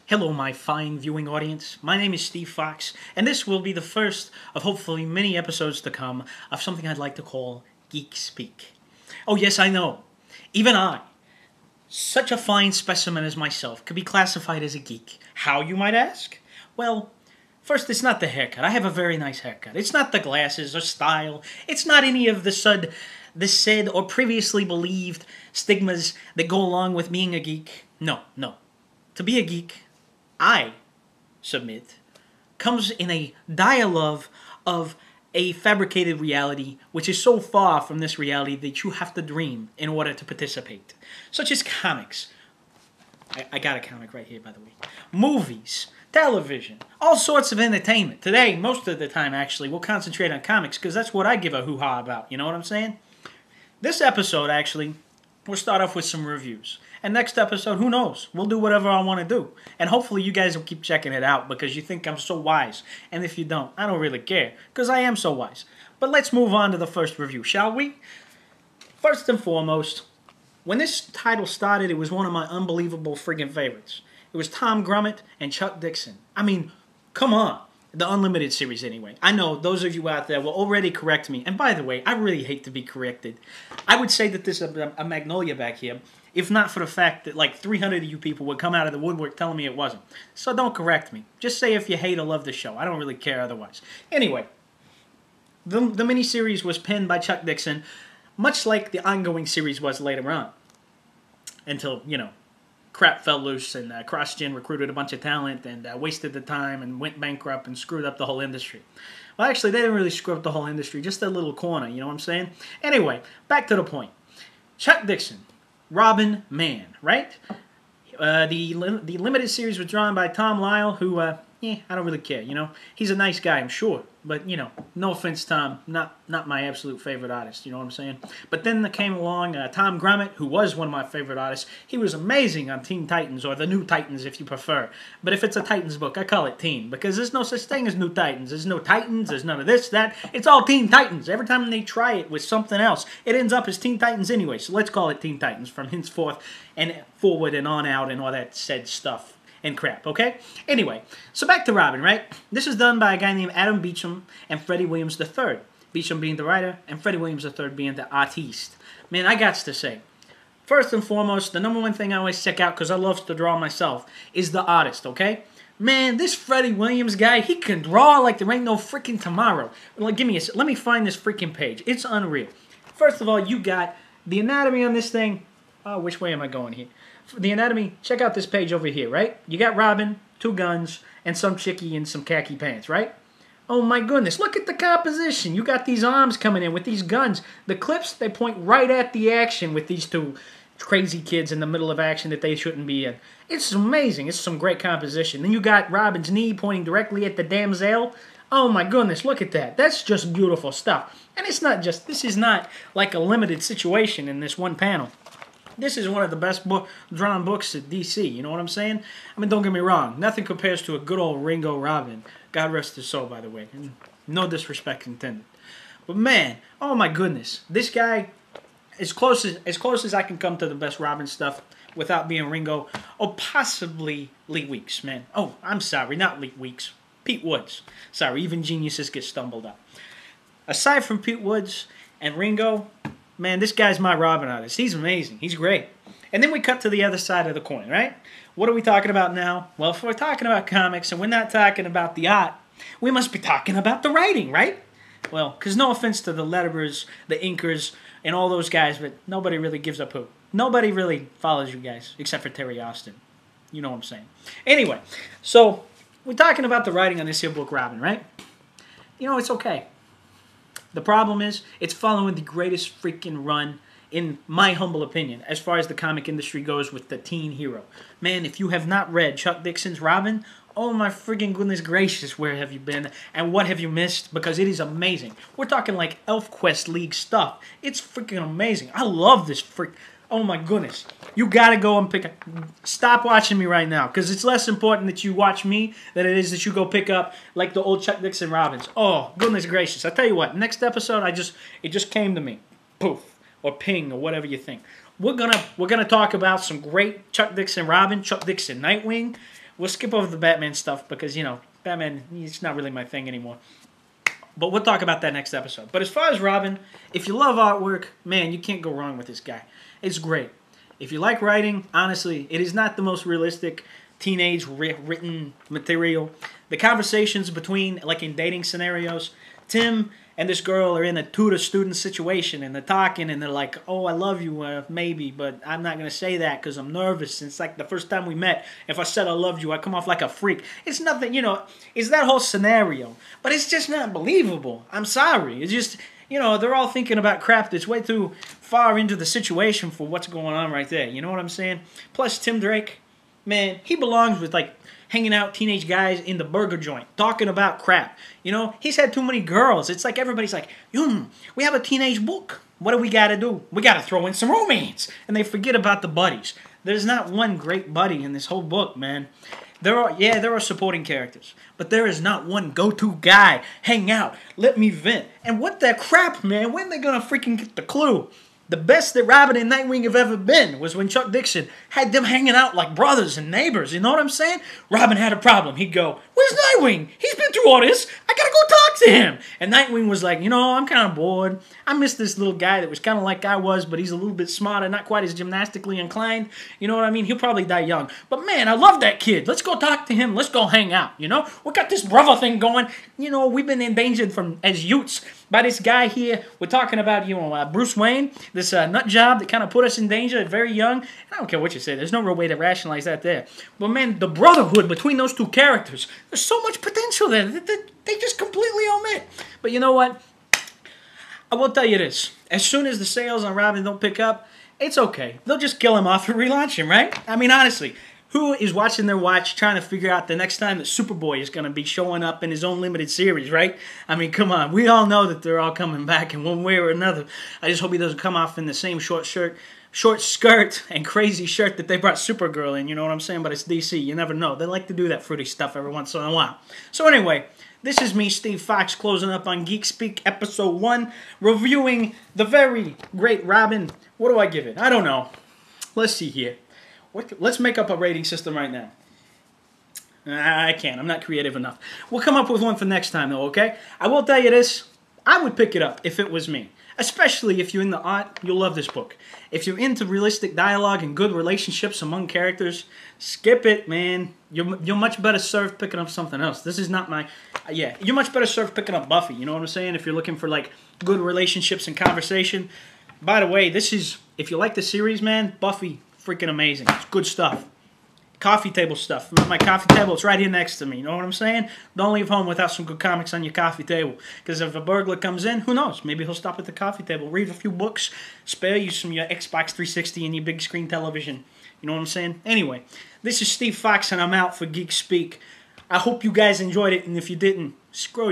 Hello, my fine viewing audience. My name is Steve Fox, and this will be the first of hopefully many episodes to come of something I'd like to call GeekSpeak. Oh, yes, I know. Even I, such a fine specimen as myself, could be classified as a geek. How, you might ask? Well, first, it's not the haircut. I have a very nice haircut. It's not the glasses or style. It's not any of the said or previously believed stigmas that go along with being a geek. No, no. To be a geek, I submit, comes in a dialogue of a fabricated reality which is so far from this reality that you have to dream in order to participate. Such as comics. I got a comic right here, by the way. Movies, television, all sorts of entertainment. Today, most of the time, actually, we'll concentrate on comics because that's what I give a hoo-ha about. You know what I'm saying? This episode, actually, we'll start off with some reviews. And next episode, who knows? We'll do whatever I want to do. And hopefully you guys will keep checking it out because you think I'm so wise. And if you don't, I don't really care because I am so wise. But let's move on to the first review, shall we? First and foremost, when this title started, it was one of my unbelievable friggin' favorites. It was Tom Grummett and Chuck Dixon. I mean, come on. The Unlimited series, anyway. I know those of you out there will already correct me. And by the way, I really hate to be corrected. I would say that this is a magnolia back here, if not for the fact that like 300 of you people would come out of the woodwork telling me it wasn't. So don't correct me. Just say if you hate or love the show. I don't really care otherwise. Anyway, the miniseries was penned by Chuck Dixon, much like the ongoing series was later on. Until, you know, crap fell loose and CrossGen recruited a bunch of talent and wasted the time and went bankrupt and screwed up the whole industry. Well, actually, they didn't really screw up the whole industry, just a little corner, you know what I'm saying? Anyway, back to the point. Chuck Dixon, Robin Man, right? The limited series was drawn by Tom Lyle, who, I don't really care, you know? He's a nice guy, I'm sure. But, you know, no offense, Tom, not my absolute favorite artist, you know what I'm saying? But then there came along Tom Grummett, who was one of my favorite artists. He was amazing on Teen Titans, or the New Titans if you prefer. But if it's a Titans book, I call it Teen, because there's no such thing as New Titans. There's no Titans, there's none of this, that. It's all Teen Titans. Every time they try it with something else, it ends up as Teen Titans anyway. So let's call it Teen Titans from henceforth and forward and on out and all that said stuff. And crap, okay? Anyway, so back to Robin, right? This is done by a guy named Adam Beechen and Freddie Williams III. Beechen being the writer, and Freddie Williams III being the artiste. Man, I got to say, first and foremost, the number one thing I always check out, because I love to draw myself, is the artist, okay? Man, this Freddie Williams guy, he can draw like there ain't no freaking tomorrow. Like, let me find this freaking page. It's unreal. First of all, you got the anatomy on this thing. Oh, which way am I going here? The anatomy, check out this page over here, right? You got Robin, 2 guns, and some chickie in some khaki pants, right? Oh my goodness, look at the composition. You got these arms coming in with these guns. The clips, they point right at the action with these 2 crazy kids in the middle of action that they shouldn't be in. It's amazing. It's some great composition. Then you got Robin's knee pointing directly at the damsel. Oh my goodness, look at that. That's just beautiful stuff. And it's not just, this is not like a limited situation in this one panel. This is one of the best drawn books at DC, you know what I'm saying? I mean, don't get me wrong. Nothing compares to a good old Ringo Robin. God rest his soul, by the way. No disrespect intended. But man, oh my goodness. This guy, as close as I can come to the best Robin stuff without being Ringo, or possibly Lee Weeks, man. Oh, I'm sorry, not Lee Weeks. Pete Woods. Sorry, even geniuses get stumbled up. Aside from Pete Woods and Ringo, man, this guy's my Robin artist. He's amazing. He's great. And then we cut to the other side of the coin, right? What are we talking about now? Well, if we're talking about comics and we're not talking about the art, we must be talking about the writing, right? Well, because no offense to the letterers, the inkers, and all those guys, but nobody really gives a poop. Nobody really follows you guys, except for Terry Austin. You know what I'm saying. Anyway, so we're talking about the writing on this here book, Robin, right? You know, it's okay. The problem is, it's following the greatest freaking run, in my humble opinion, as far as the comic industry goes with the teen hero. Man, if you have not read Chuck Dixon's Robin, oh my freaking goodness gracious, where have you been? And what have you missed? Because it is amazing. We're talking like ElfQuest League stuff. It's freaking amazing. I love this oh my goodness. You gotta go and pick up. Stop watching me right now, because it's less important that you watch me than it is that you go pick up like the old Chuck Dixon Robins. Oh, goodness gracious. I tell you what, next episode, it just came to me. Poof. Or ping, or whatever you think. We're gonna talk about some great Chuck Dixon Robin, Chuck Dixon Nightwing. We'll skip over the Batman stuff because, you know, Batman, he's not really my thing anymore. But we'll talk about that next episode. But as far as Robin, if you love artwork, man, you can't go wrong with this guy. It's great. If you like writing, honestly, it is not the most realistic teenage written material. The conversations between, like in dating scenarios, Tim and this girl are in a tutor-student situation, and they're talking, and they're like, oh, I love you, maybe, but I'm not going to say that because I'm nervous. It's like the first time we met, if I said I loved you, I'd come off like a freak. It's nothing, you know, it's that whole scenario. But it's just not believable. I'm sorry. It's just, you know, they're all thinking about crap that's way too far into the situation for what's going on right there. You know what I'm saying? Plus, Tim Drake, man, he belongs with, like, hanging out teenage guys in the burger joint, talking about crap. You know, he's had too many girls. It's like everybody's like, we have a teenage book. What do we got to do? We got to throw in some romance. And they forget about the buddies. There's not one great buddy in this whole book, man. There are supporting characters, but there is not one go-to guy. Hang out, let me vent. And what the crap, man? When are they going to freaking get the clue? The best that Robin and Nightwing have ever been was when Chuck Dixon had them hanging out like brothers and neighbors. You know what I'm saying? Robin had a problem. He'd go, where's Nightwing? He's been through all this. I gotta go talk to him. And Nightwing was like, you know, I'm kind of bored. I miss this little guy that was kind of like I was, but he's a little bit smarter, not quite as gymnastically inclined. You know what I mean? He'll probably die young. But man, I love that kid. Let's go talk to him. Let's go hang out, you know? We got this brother thing going. You know, we've been endangered from as youths by this guy here. We're talking about, you know, Bruce Wayne, this nut job that kind of put us in danger at very young. And I don't care what you say. There's no real way to rationalize that there. But man, the brotherhood between those two characters, there's so much potential there that they just completely omit. But you know what? I will tell you this. As soon as the sales on Robin don't pick up, it's okay. They'll just kill him off and relaunch him, right? I mean, honestly, who is watching their watch trying to figure out the next time that Superboy is going to be showing up in his own limited series, right? I mean, come on. We all know that they're all coming back in one way or another. I just hope he doesn't come off in the same short skirt and crazy shirt that they brought Supergirl in, you know what I'm saying? But it's DC. You never know. They like to do that fruity stuff every once in a while. So anyway, this is me, Steve Fox, closing up on GeekSpeak Episode 1, reviewing the very great Robin. What do I give it? I don't know. Let's see here. Let's make up a rating system right now. I can't. I'm not creative enough. We'll come up with one for next time, though, okay? I will tell you this. I would pick it up if it was me. Especially if you're into art, you'll love this book. If you're into realistic dialogue and good relationships among characters, skip it, man. You're much better served picking up something else. This is not my... yeah, you're much better served picking up Buffy. You know what I'm saying? If you're looking for, like, good relationships and conversation. By the way, this is... if you like the series, man, Buffy... freaking amazing. It's good stuff. Coffee table stuff. My coffee table, it's right here next to me. You know what I'm saying? Don't leave home without some good comics on your coffee table. Because if a burglar comes in, who knows? Maybe he'll stop at the coffee table, read a few books, spare you some of your Xbox 360 and your big screen television. You know what I'm saying? Anyway, this is Steve Fox, and I'm out for GeekSpeak. I hope you guys enjoyed it, and if you didn't, screw you.